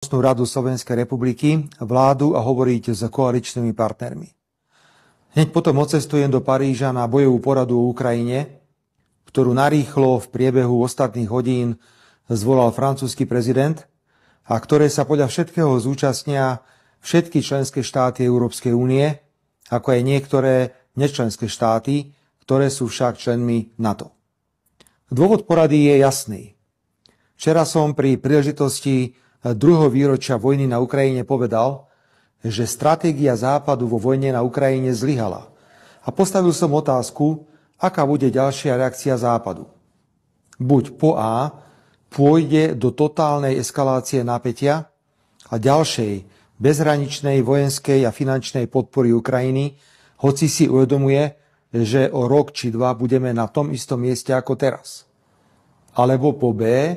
Radu Slovenskej republiky, vládu a hovoriť s koaličnými partnermi. Hneď potom odcestujem do Paríža na bojovú poradu o Ukrajine, ktorú narýchlo v priebehu ostatných hodín zvolal francúzsky prezident a ktoré sa podľa všetkého zúčastnia všetky členské štáty Európskej únie, ako aj niektoré nečlenské štáty, ktoré sú však členmi NATO. Dôvod porady je jasný. Včera som pri príležitosti druhého výročia vojny na Ukrajine povedal, že stratégia Západu vo vojne na Ukrajine zlyhala. A postavil som otázku, aká bude ďalšia reakcia Západu. Buď po A pôjde do totálnej eskalácie napätia a ďalšej bezhraničnej vojenskej a finančnej podpory Ukrajiny, hoci si uvedomuje, že o rok či dva budeme na tom istom mieste ako teraz. Alebo po B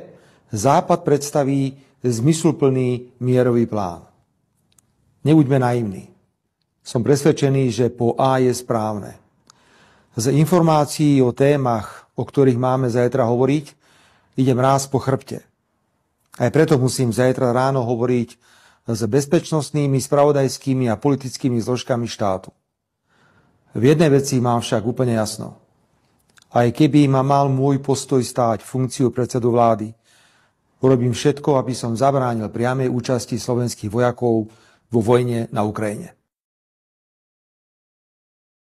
Západ predstaví zmysluplný mierový plán. Nebuďme naivní. Som presvedčený, že po A je správne. Z informácií o témach, o ktorých máme zajtra hovoriť, idem ráz po chrbte. Aj preto musím zajtra ráno hovoriť s bezpečnostnými, spravodajskými a politickými zložkami štátu. V jednej veci mám však úplne jasno. Aj keby ma mal môj postoj stáť funkciu predsedu vlády, urobím všetko, aby som zabránil priamej účasti slovenských vojakov vo vojne na Ukrajine.